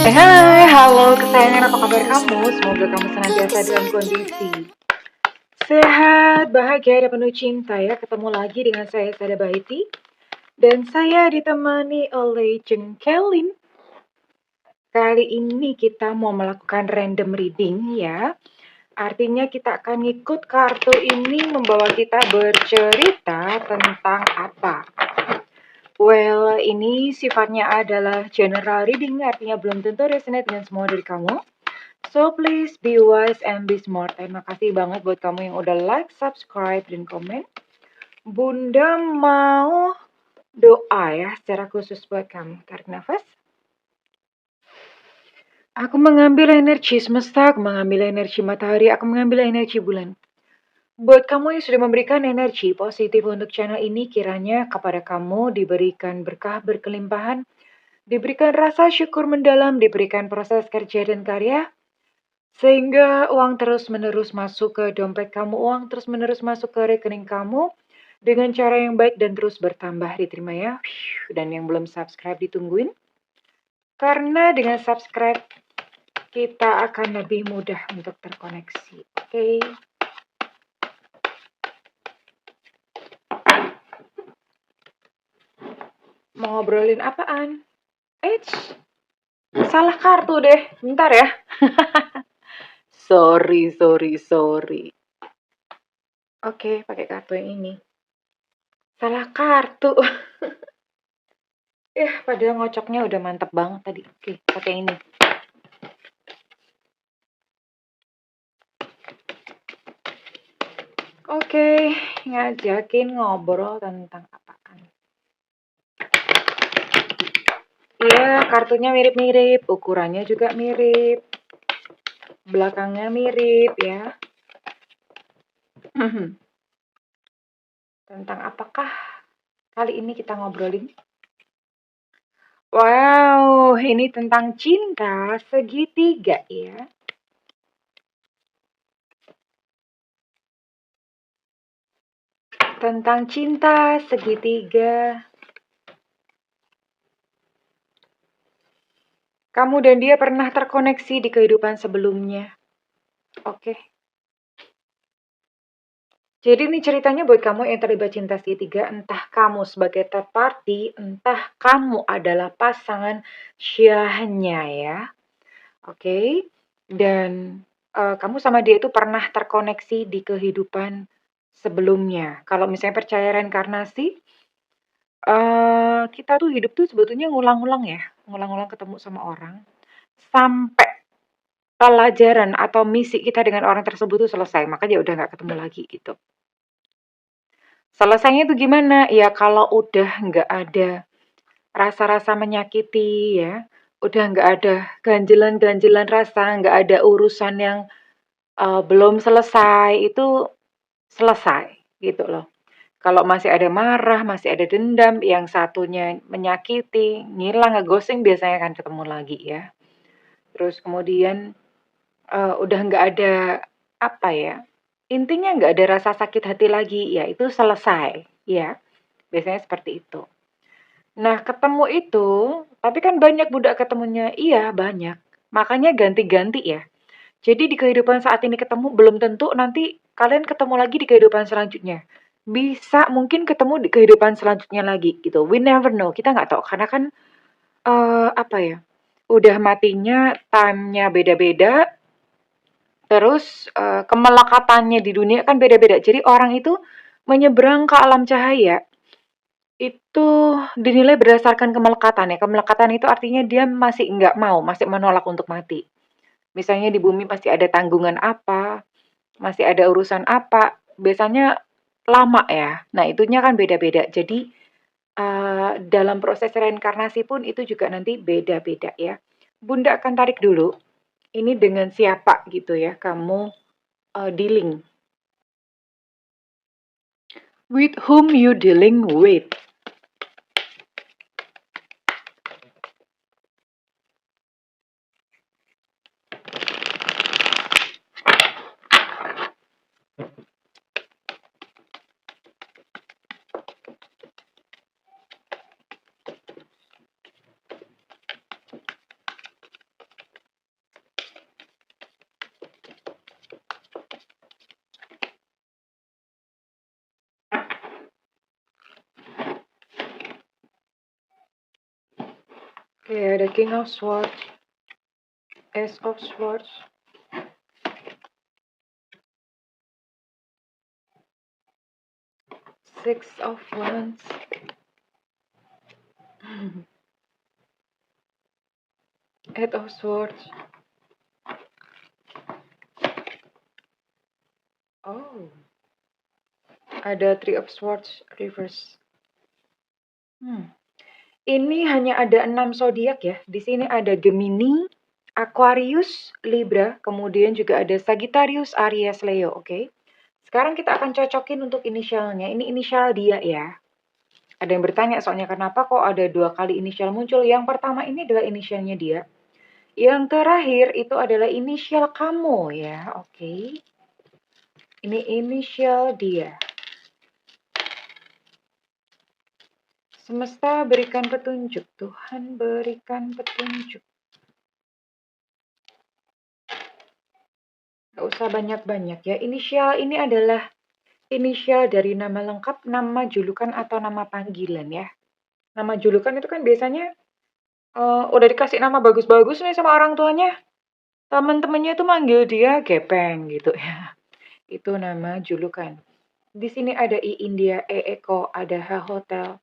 Hai, halo kesayangan, apa kabar kamu? Semoga kamu senantiasa dalam kondisi sehat, bahagia, dan penuh cinta ya. Ketemu lagi dengan saya, Sada Bahiti. Dan saya ditemani oleh Jengkelin. Kali ini kita mau melakukan random reading ya. Artinya kita akan ngikut kartu ini membawa kita bercerita tentang apa. Well, ini sifatnya adalah general reading, artinya belum tentu resonate dengan semua dari kamu. So please be wise and be smart. Terima kasih banget buat kamu yang udah like, subscribe, dan komen. Bunda mau doa ya secara khusus buat kamu. Tarik nafas. Aku mengambil energi semesta, aku mengambil energi matahari, aku mengambil energi bulan. Buat kamu yang sudah memberikan energi positif untuk channel ini, kiranya kepada kamu diberikan berkah berkelimpahan, diberikan rasa syukur mendalam, diberikan proses kerja dan karya, sehingga uang terus-menerus masuk ke dompet kamu, uang terus-menerus masuk ke rekening kamu dengan cara yang baik dan terus bertambah. Diterima ya. Dan yang belum subscribe ditungguin. Karena dengan subscribe kita akan lebih mudah untuk terkoneksi. Oke. Mau ngobrolin apaan? Eits, salah kartu deh. Bentar ya. Sorry. Oke, pakai kartu yang ini. Salah kartu. Padahal ngocoknya udah mantep banget tadi. Oke, pakai ini. Oke, ngajakin ngobrol tentang apaan? Iya, kartunya mirip-mirip, ukurannya juga mirip, belakangnya mirip ya. Tentang apakah kali ini kita ngobrolin? Wow, ini tentang cinta segitiga ya. Tentang cinta segitiga. Kamu dan dia pernah terkoneksi di kehidupan sebelumnya. Oke. Jadi ini ceritanya buat kamu yang terlibat cinta segitiga, entah kamu sebagai third party, entah kamu adalah pasangan syahnya ya. Oke. Dan kamu sama dia itu pernah terkoneksi di kehidupan sebelumnya. Kalau misalnya percaya reinkarnasi, kita tuh hidup tuh sebetulnya ngulang-ngulang ya, ngulang-ngulang ketemu sama orang sampai pelajaran atau misi kita dengan orang tersebut tuh selesai, makanya udah nggak ketemu lagi gitu. Selesainya itu gimana? Ya kalau udah nggak ada rasa-rasa menyakiti ya, udah nggak ada ganjelan-ganjelan rasa, nggak ada urusan yang belum selesai, itu selesai gitu loh. Kalau masih ada marah, masih ada dendam, yang satunya menyakiti, ngilang, ngeghosting biasanya akan ketemu lagi ya. Terus kemudian udah nggak ada apa ya, intinya nggak ada rasa sakit hati lagi, ya itu selesai ya. Biasanya seperti itu. Nah, ketemu itu, tapi kan banyak budak ketemunya. Iya, banyak. Makanya ganti-ganti ya. Jadi di kehidupan saat ini ketemu, belum tentu nanti kalian ketemu lagi di kehidupan selanjutnya. Bisa mungkin ketemu di kehidupan selanjutnya lagi gitu. We never know. Kita nggak tahu karena kan apa ya? Udah matinya time-nya beda-beda. Terus kemelekatannya di dunia kan beda-beda. Jadi orang itu menyeberang ke alam cahaya itu dinilai berdasarkan kemelekatan ya. Kemelekatan itu artinya dia masih nggak mau, masih menolak untuk mati. Misalnya di bumi pasti ada tanggungan apa, masih ada urusan apa, biasanya lama ya. Nah, itunya kan beda-beda. Jadi dalam proses reinkarnasi pun itu juga nanti beda-beda ya. Bunda akan tarik dulu. Ini dengan siapa gitu ya kamu dealing. With whom you dealing with. Oke, ada King of Swords, Ace of Swords, Six of Wands, Eight of Swords. Oh, ada Three of Swords reverse. Ini hanya ada 6 zodiak ya. Di sini ada Gemini, Aquarius, Libra, kemudian juga ada Sagittarius, Aries, Leo, oke? Sekarang kita akan cocokin untuk inisialnya. Ini inisial dia ya. Ada yang bertanya soalnya kenapa kok ada 2 kali inisial muncul. Yang pertama ini adalah inisialnya dia. Yang terakhir itu adalah inisial kamu ya, oke? Ini inisial dia. Semesta berikan petunjuk, Tuhan berikan petunjuk. Gak usah banyak-banyak ya. Inisial ini adalah inisial dari nama lengkap, nama julukan atau nama panggilan ya. Nama julukan itu kan biasanya udah dikasih nama bagus-bagus nih sama orang tuanya. Teman-temannya itu manggil dia Gepeng gitu ya. Itu nama julukan. Di sini ada I India, E Eko, ada H Hotel,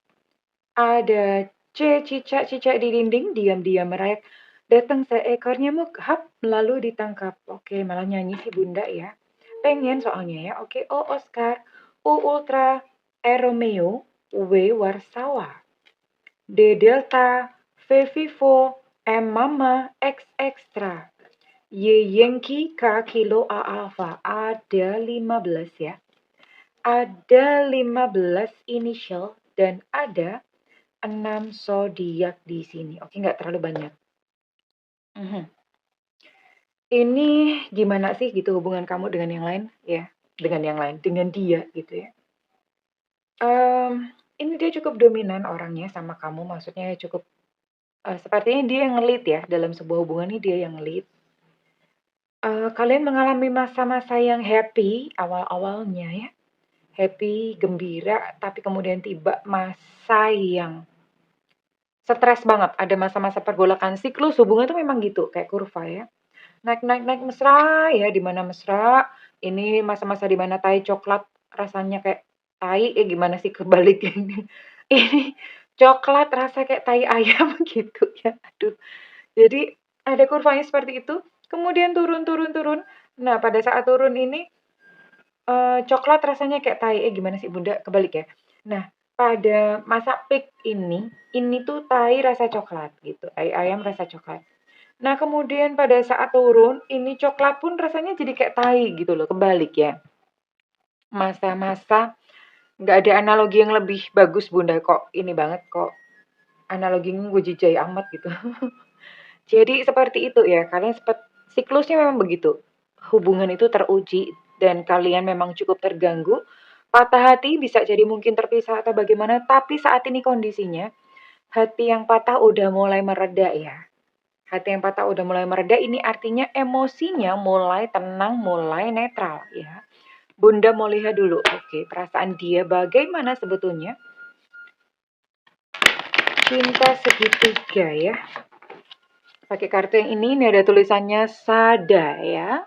ada C cicak-cicak di dinding, diam-diam merayap. Datang seekor nyamuk, hap, lalu ditangkap. Oke, malah nyanyi si bunda ya. Pengen soalnya ya. Oke, O Oscar, U Ultra, E Romeo, W Warsawa, D Delta, V Vivo, M Mama, X Extra, Y Yankee, K Kilo, A Alpha. Ada 15 ya. Ada 15 initial dan ada 6 zodiak di sini. Oke, nggak terlalu banyak. Ini gimana sih gitu hubungan kamu dengan yang lain ya? Dengan yang lain, dengan dia gitu ya. Ini dia cukup dominan orangnya sama kamu, maksudnya cukup sepertinya dia yang nge-lead ya dalam sebuah hubungan ini dia yang nge-lead. Kalian mengalami masa-masa yang happy awal-awalnya ya. Happy, gembira, tapi kemudian tiba masa yang stres banget. Ada masa-masa pergolakan siklus hubungan itu memang gitu, kayak kurva ya. Naik naik naik mesra ya, di mana mesra, ini masa-masa di mana tai coklat rasanya kayak tai, gimana sih kebalik ini. Ini coklat rasa kayak tai ayam gitu ya, aduh. Jadi ada kurvanya seperti itu, kemudian turun turun turun. Nah, pada saat turun ini coklat rasanya kayak tai, gimana sih Bunda, kebalik ya. Nah, pada masa peak ini tuh tai rasa coklat gitu, tai ayam rasa coklat. Nah, kemudian pada saat turun, ini coklat pun rasanya jadi kayak tai gitu loh, kebalik ya. Masa-masa nggak ada analogi yang lebih bagus Bunda, kok ini banget kok analoginya gue jijai amat gitu. Jadi seperti itu ya, kalian siklusnya memang begitu. Hubungan itu teruji dan kalian memang cukup terganggu. Patah hati bisa jadi mungkin terpisah atau bagaimana, tapi saat ini kondisinya hati yang patah udah mulai mereda ya. Hati yang patah udah mulai mereda, ini artinya emosinya mulai tenang, mulai netral ya. Bunda mau lihat dulu, oke, perasaan dia bagaimana sebetulnya. Cinta segitiga ya. Pakai kartu yang ini ada tulisannya Sada ya.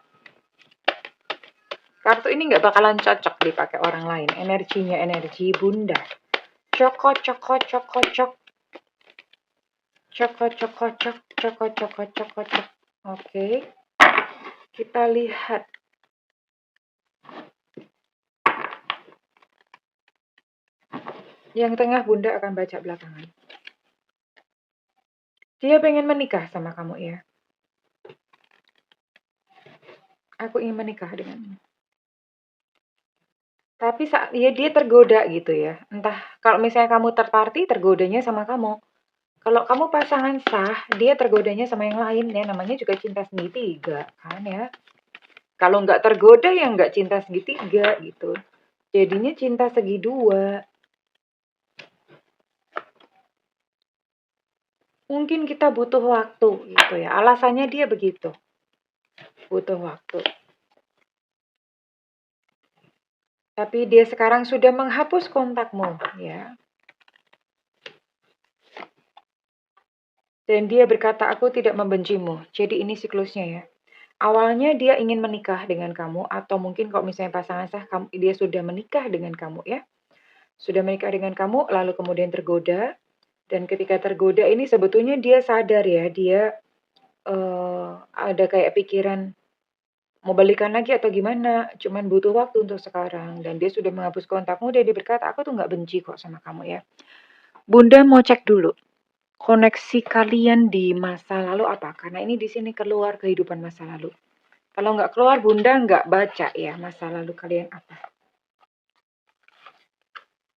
Kartu ini nggak bakalan cocok dipakai orang lain. Energinya energi Bunda. Coko coko coko cok. Coko coko cok. Coko coko coko cok. Oke. Kita lihat. Yang tengah Bunda akan baca belakangan. Dia pengen menikah sama kamu ya. Aku ingin menikah denganmu. Tapi ya dia tergoda gitu ya. Entah kalau misalnya kamu third party, tergodanya sama kamu. Kalau kamu pasangan sah, dia tergodanya sama yang lain ya. Namanya juga cinta segitiga kan ya. Kalau nggak tergoda ya nggak cinta segitiga gitu. Jadinya cinta segi dua. Mungkin kita butuh waktu gitu ya. Alasannya dia begitu. Butuh waktu. Tapi dia sekarang sudah menghapus kontakmu ya. Dan dia berkata, "Aku tidak membencimu." Jadi ini siklusnya ya. Awalnya dia ingin menikah dengan kamu atau mungkin kalau misalnya pasangan sah dia sudah menikah dengan kamu ya. Sudah menikah dengan kamu lalu kemudian tergoda dan ketika tergoda ini sebetulnya dia sadar ya, dia ada kayak pikiran mau balikan lagi atau gimana, cuman butuh waktu untuk sekarang dan dia sudah menghapus kontakmu dan dia berkata, "Aku tuh nggak benci kok sama kamu ya." Bunda mau cek dulu koneksi kalian di masa lalu apa? Karena ini di sini keluar kehidupan masa lalu. Kalau nggak keluar, Bunda nggak baca ya masa lalu kalian apa.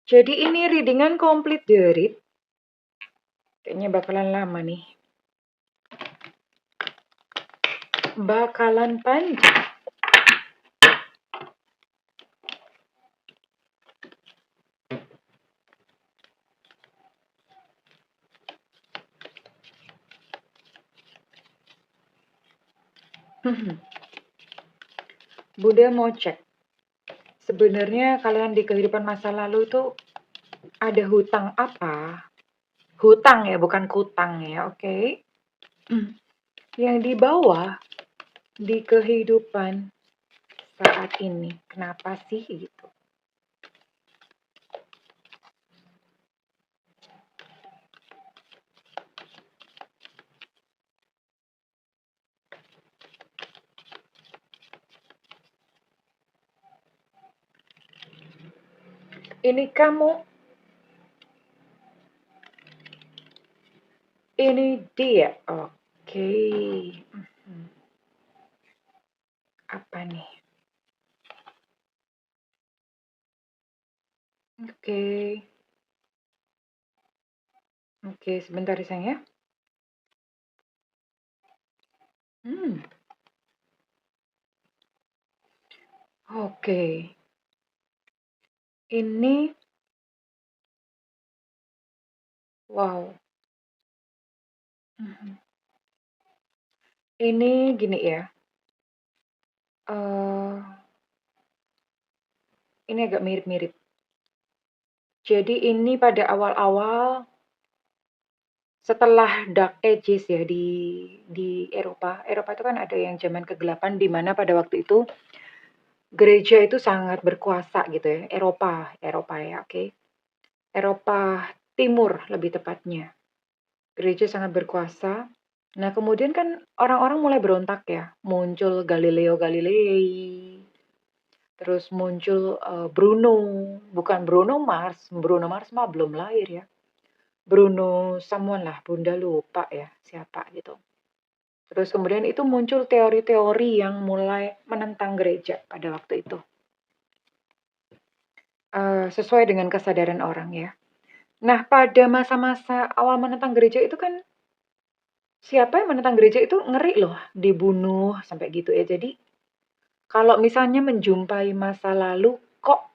Jadi ini readingan komplit derit. Kayaknya bakalan lama nih. Bakalan panjang. Bunda mau cek. Sebenarnya kalian di kehidupan masa lalu itu ada hutang apa? Hutang ya, bukan kutang ya, oke? Yang dibawa di kehidupan saat ini. Kenapa sih gitu? Ini kamu, ini dia. Oke. Apa nih? Oke. Oke, sebentar ya sayang ya. Hmm. Oke. Ini wow. Ini gini ya. eh ini agak mirip-mirip. Jadi ini pada awal-awal setelah Dark Ages ya di Eropa. Eropa itu kan ada yang zaman kegelapan di mana pada waktu itu gereja itu sangat berkuasa gitu ya. Eropa ya, oke. Eropa Timur lebih tepatnya. Gereja sangat berkuasa. Nah, kemudian kan orang-orang mulai berontak ya. Muncul Galileo Galilei. Terus muncul Bruno, bukan Bruno Mars. Bruno Mars mah belum lahir ya. Bruno someone lah, Bunda lupa ya siapa gitu. Terus kemudian itu muncul teori-teori yang mulai menentang gereja pada waktu itu. Sesuai dengan kesadaran orang ya. Nah, pada masa-masa awal menentang gereja itu kan siapa yang menentang gereja itu ngeri loh, dibunuh sampai gitu ya. Jadi kalau misalnya menjumpai masa lalu kok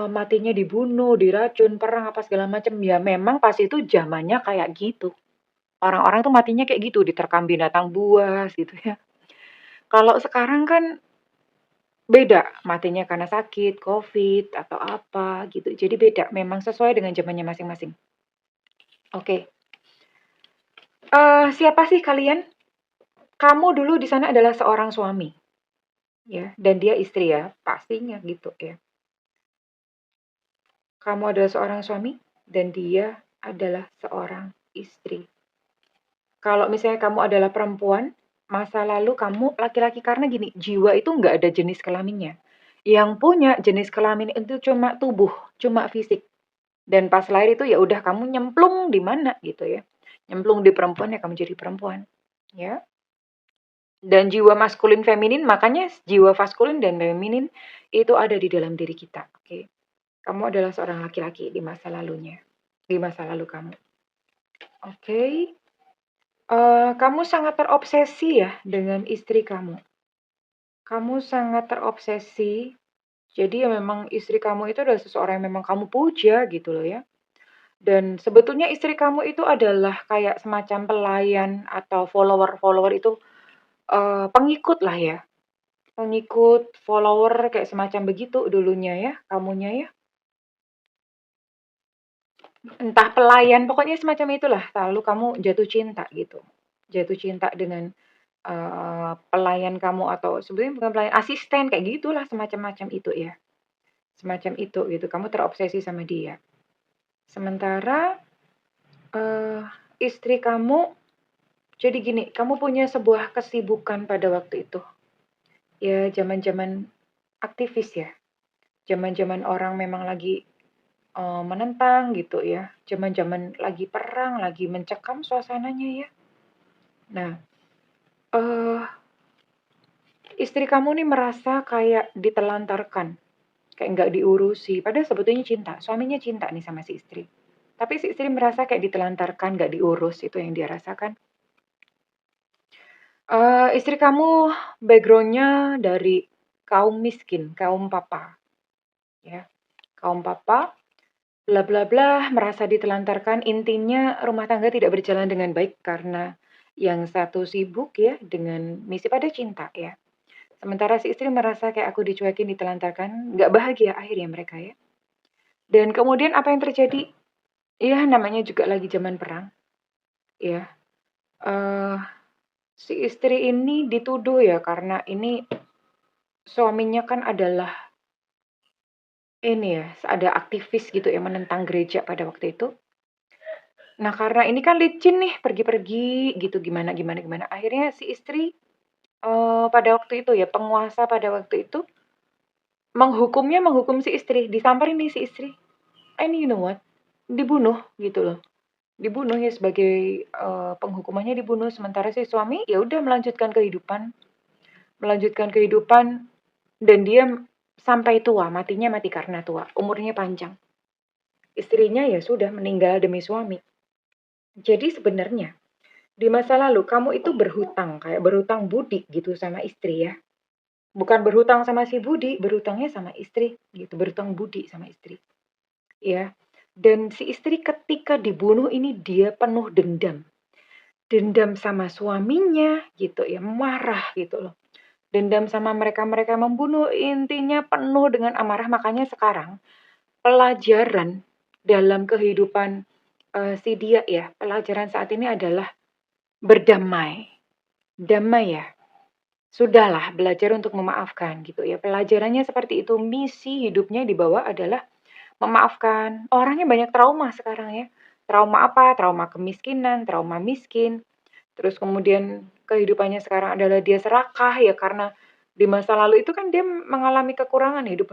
matinya dibunuh, diracun, perang apa segala macam, ya memang pas itu zamannya kayak gitu. Orang-orang tuh matinya kayak gitu, diterkam binatang buas gitu ya. Kalau sekarang kan beda, matinya karena sakit, COVID, atau apa gitu. Jadi beda, memang sesuai dengan zamannya masing-masing. Oke. Siapa sih kalian? Kamu dulu di sana adalah seorang suami, ya, dan dia istri ya, pastinya gitu ya. Kamu adalah seorang suami dan dia adalah seorang istri. Kalau misalnya kamu adalah perempuan, masa lalu kamu laki-laki karena gini, jiwa itu nggak ada jenis kelaminnya. Yang punya jenis kelamin itu cuma tubuh, cuma fisik. Dan pas lahir itu ya udah kamu nyemplung di mana gitu ya. Nyemplung di perempuan ya kamu jadi perempuan. Ya. Dan jiwa maskulin feminin, makanya jiwa maskulin dan feminin itu ada di dalam diri kita. Oke. Kamu adalah seorang laki-laki di masa lalunya. Di masa lalu kamu. Oke. Kamu sangat terobsesi ya dengan istri kamu. Kamu sangat terobsesi. Jadi ya memang istri kamu itu adalah seseorang yang memang kamu puja gitu loh ya. Dan sebetulnya istri kamu itu adalah kayak semacam pelayan atau follower-follower itu pengikut lah ya. Pengikut, follower kayak semacam begitu dulunya ya, kamunya ya. entah pelayan, pokoknya semacam itulah. Lalu kamu jatuh cinta gitu. Jatuh cinta dengan pelayan kamu atau sebenarnya bukan pelayan, asisten kayak gitulah semacam-macam itu ya. Semacam itu gitu. Kamu terobsesi sama dia. Sementara eh, istri kamu jadi gini, kamu punya sebuah kesibukan pada waktu itu. Ya, zaman-zaman aktivis ya. Zaman-zaman orang memang lagi menentang gitu ya. Zaman-zaman lagi perang, lagi mencekam suasananya ya. Nah, eh istri kamu nih merasa kayak ditelantarkan, kayak nggak diurusi. Padahal sebetulnya cinta, suaminya cinta nih sama si istri. Tapi si istri merasa kayak ditelantarkan, nggak diurus, itu yang dia rasakan. Istri kamu backgroundnya dari kaum miskin, kaum papa, ya. Kaum papa, bla bla bla, merasa ditelantarkan. Intinya rumah tangga tidak berjalan dengan baik karena yang satu sibuk ya dengan misi pada cinta ya. Sementara si istri merasa kayak aku dicuekin, ditelantarkan, nggak bahagia akhirnya mereka ya. Dan kemudian apa yang terjadi? Ya namanya juga lagi zaman perang, ya. Eh si istri ini dituduh ya karena ini suaminya kan adalah ini ya, ada aktivis gitu ya menentang gereja pada waktu itu. Nah karena ini kan licin nih pergi-pergi gitu gimana gimana gimana. Akhirnya si istri pada waktu itu ya penguasa pada waktu itu menghukum si istri, disamperin nih si istri. And you know what? Dibunuh gitu loh. Dibunuh ya sebagai penghukumannya dibunuh sementara si suami ya udah melanjutkan kehidupan dan dia sampai tua, matinya mati karena tua, umurnya panjang. Istrinya ya sudah meninggal demi suami. Jadi sebenarnya di masa lalu kamu itu berhutang, kayak berhutang budi gitu sama istri ya. Bukan berhutang sama si budi, berhutangnya sama istri gitu, berhutang budi sama istri. Ya. Dan si istri ketika dibunuh ini dia penuh dendam. Dendam sama suaminya gitu ya, marah gitu loh. Dendam sama mereka-mereka membunuh, intinya penuh dengan amarah. Makanya sekarang pelajaran dalam kehidupan si dia ya, pelajaran saat ini adalah berdamai. Damai ya. Sudahlah belajar untuk memaafkan gitu ya. Pelajarannya seperti itu. Misi hidupnya di bawah adalah memaafkan. Orangnya banyak trauma sekarang ya. Trauma apa? Trauma kemiskinan, trauma miskin. Terus kemudian kehidupannya sekarang adalah dia serakah ya karena di masa lalu itu kan dia mengalami kekurangan, hidup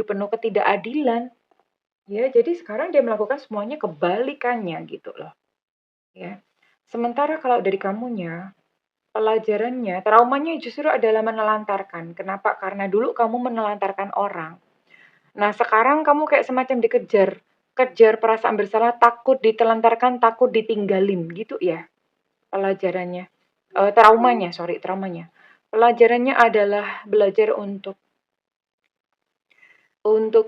penuh ketidakadilan. Ya, jadi sekarang dia melakukan semuanya kebalikannya gitu loh. Ya. Sementara kalau dari kamunya, pelajarannya, traumanya justru adalah menelantarkan. Kenapa? Karena dulu kamu menelantarkan orang. Nah, sekarang kamu kayak semacam dikejar. Kejar perasaan bersalah, takut ditelantarkan, takut ditinggalin gitu ya pelajarannya. Traumanya. Pelajarannya adalah belajar untuk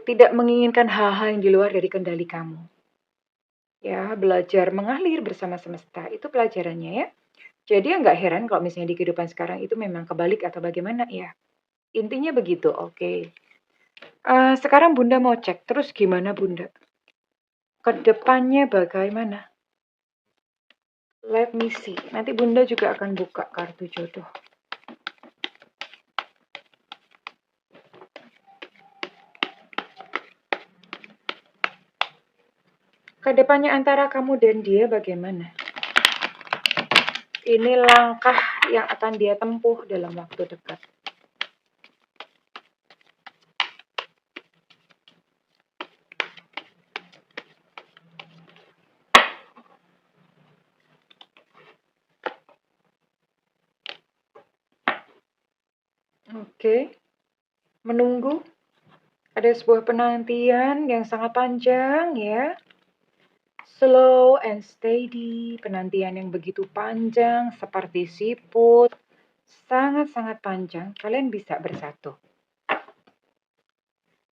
tidak menginginkan hal-hal yang di luar dari kendali kamu. Ya, belajar mengalir bersama semesta. Itu pelajarannya ya. Jadi ya nggak heran kalau misalnya di kehidupan sekarang itu memang kebalik atau bagaimana ya. Intinya begitu, oke. Sekarang Bunda mau cek, terus gimana Bunda? Kedepannya bagaimana? Let me see. Nanti Bunda juga akan buka kartu jodoh. Kedepannya antara kamu dan dia bagaimana? Ini langkah yang akan dia tempuh dalam waktu dekat. Oke, menunggu. Ada sebuah penantian yang sangat panjang ya. Slow and steady, penantian yang begitu panjang seperti siput. Sangat-sangat panjang, kalian bisa bersatu.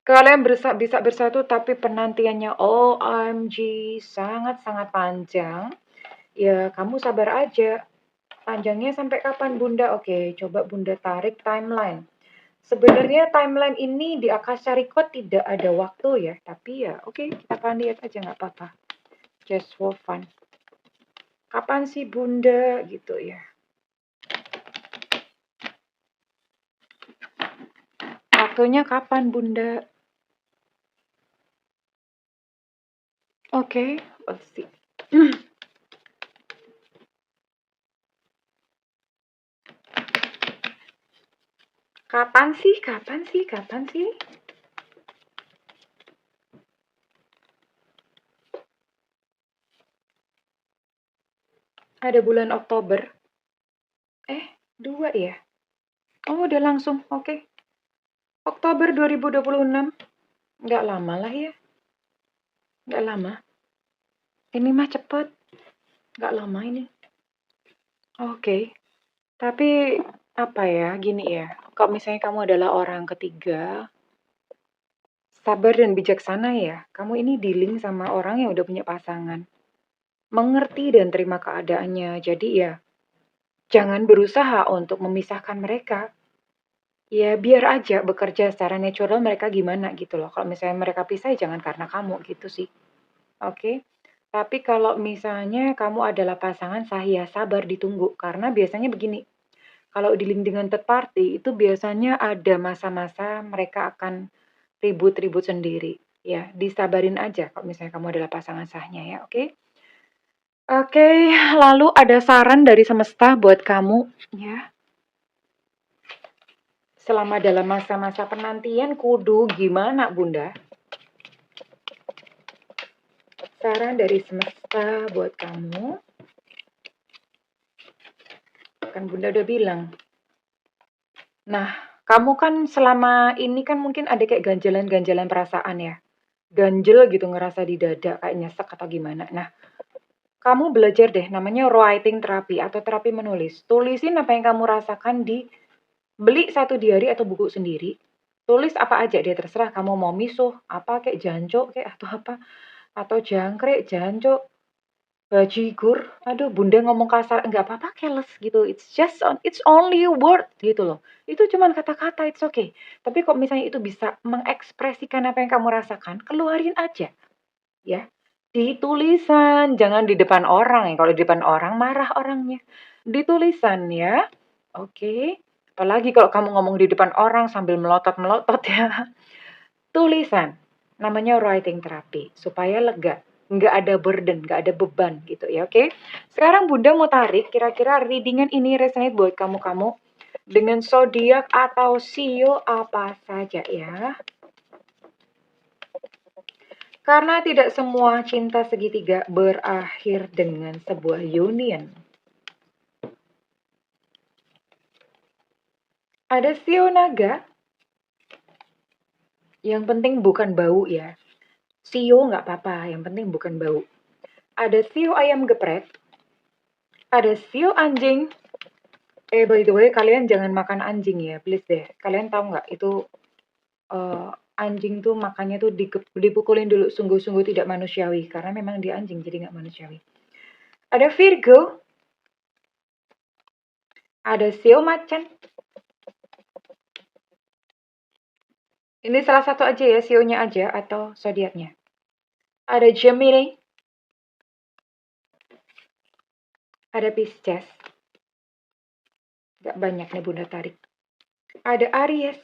Kalian bisa bersatu tapi penantiannya OMG sangat-sangat panjang. Ya, kamu sabar aja. Panjangnya sampai kapan Bunda? Oke, coba Bunda tarik timeline. Sebenarnya timeline ini di Akasha Record tidak ada waktu ya, tapi ya oke, kita akan lihat aja nggak apa-apa. Just for fun. Kapan sih Bunda gitu ya? Waktunya kapan Bunda? Oke, let's see. Kapan sih? Kapan sih? Kapan sih? Ada bulan Oktober. 2 ya? Oh, udah langsung. Oke. Oktober 2026. Nggak lama lah ya. Nggak lama. Ini mah cepet. Nggak lama ini. Oke. Tapi apa ya, gini ya. Kalau misalnya kamu adalah orang ketiga, sabar dan bijaksana ya. Kamu ini dealing sama orang yang udah punya pasangan. Mengerti dan terima keadaannya. Jadi ya, jangan berusaha untuk memisahkan mereka. Ya biar aja bekerja secara natural mereka gimana gitu loh. Kalau misalnya mereka pisah, ya jangan karena kamu gitu sih. Oke. Tapi kalau misalnya kamu adalah pasangan sah, ya sabar ditunggu. Karena biasanya begini, kalau dealing dengan third party itu biasanya ada masa-masa mereka akan ribut-ribut sendiri. Ya, disabarin aja kalau misalnya kamu adalah pasangan sahnya ya, oke? Oke, lalu ada saran dari semesta buat kamu ya. Selama dalam masa-masa penantian kudu gimana, Bunda? Saran dari semesta buat kamu. Kan Bunda udah bilang. Nah, kamu kan selama ini kan mungkin ada kayak ganjalan-ganjalan perasaan ya. Ganjel gitu ngerasa di dada kayak nyesek atau gimana. Nah, kamu belajar deh namanya writing therapy atau terapi menulis. Tulisin apa yang kamu rasakan beli satu diary atau buku sendiri. Tulis apa aja deh terserah kamu mau misuh, apa kayak jancuk kayak atau apa atau jangkrik, jancuk, bajigur. Aduh, Bunda ngomong kasar enggak apa-apa, careless gitu. It's only word gitu loh. Itu cuman kata-kata, it's okay. Tapi kok misalnya itu bisa mengekspresikan apa yang kamu rasakan, keluarin aja. Ya, di tulisan, jangan di depan orang ya. Kalau di depan orang marah orangnya. Di tulisan ya. Oke. Apalagi kalau kamu ngomong di depan orang sambil melotot-melotot ya. Tulisan. Namanya writing therapy supaya lega. Nggak ada burden, nggak ada beban gitu ya, oke? Sekarang Bunda mau tarik kira-kira readingan ini resonate buat kamu-kamu dengan zodiak atau sio apa saja ya. Karena tidak semua cinta segitiga berakhir dengan sebuah union. Ada sio naga, yang penting bukan bau ya. Sio nggak apa-apa, yang penting bukan bau. Ada sio ayam geprek, ada sio anjing. By the way, kalian jangan makan anjing ya, please deh. Kalian tahu nggak itu anjing tuh makannya tuh dipukulin dulu, sungguh-sungguh tidak manusiawi. Karena memang dia anjing, jadi nggak manusiawi. Ada Virgo, ada sio macan. Ini salah satu aja ya, sionya aja atau zodiaknya. Ada Gemini, ada Pisces. Gak banyak nih Bunda tarik. Ada Aries,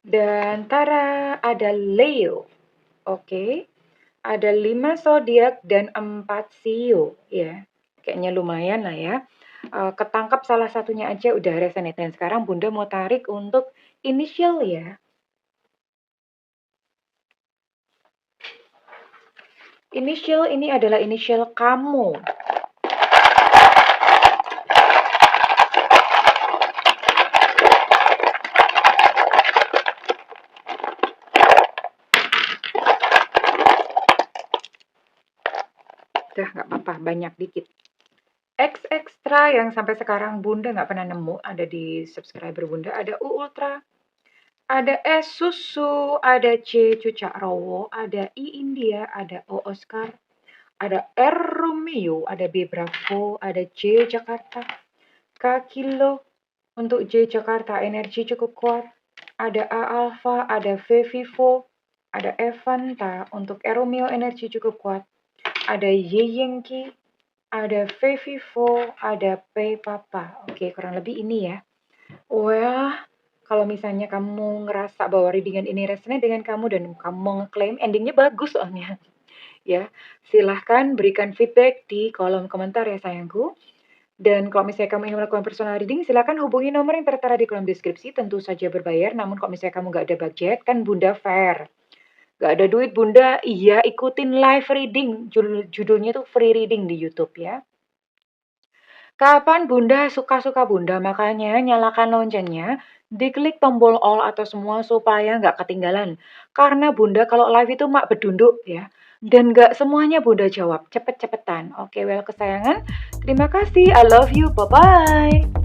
dan Tara ada Leo. Oke. Ada 5 zodiak dan 4 sio ya. Kayaknya lumayan lah ya. Ketangkap salah satunya aja udah resonate. Dan sekarang Bunda mau tarik untuk initial ya. Initial ini adalah initial kamu. Udah nggak apa-apa, banyak dikit. X Extra yang sampai sekarang Bunda nggak pernah nemu ada di subscriber Bunda. Ada U Ultra, ada S Susu, ada C Cucak Rowo, ada I India, ada O Oscar, Ada R Romeo, ada B Bravo, ada J Jakarta, K Kilo. Untuk J Jakarta energi cukup kuat. Ada A Alpha, ada V Vivo, ada Evanta. Untuk R Romeo energi cukup kuat. Ada Y Yankee, ada V Vivo, ada P Papa. Oke, kurang lebih ini ya. Well, kalau misalnya kamu ngerasa bahwa readingan ini resonate dengan kamu dan kamu mau ngeklaim, endingnya bagus soalnya. Ya, silahkan berikan feedback di kolom komentar ya sayangku. Dan kalau misalnya kamu ingin melakukan personal reading, silahkan hubungi nomor yang tertera di kolom deskripsi, tentu saja berbayar. Namun kalau misalnya kamu nggak ada budget, kan Bunda fair. Nggak ada duit Bunda, iya ikutin live reading. Judulnya tuh free reading di YouTube ya. Kapan Bunda suka-suka Bunda, makanya nyalakan loncengnya, diklik tombol all atau semua supaya nggak ketinggalan. Karena Bunda kalau live itu mak bedunduk ya. Dan nggak semuanya Bunda jawab, cepet-cepetan. Oke, well kesayangan. Terima kasih, I love you, bye-bye.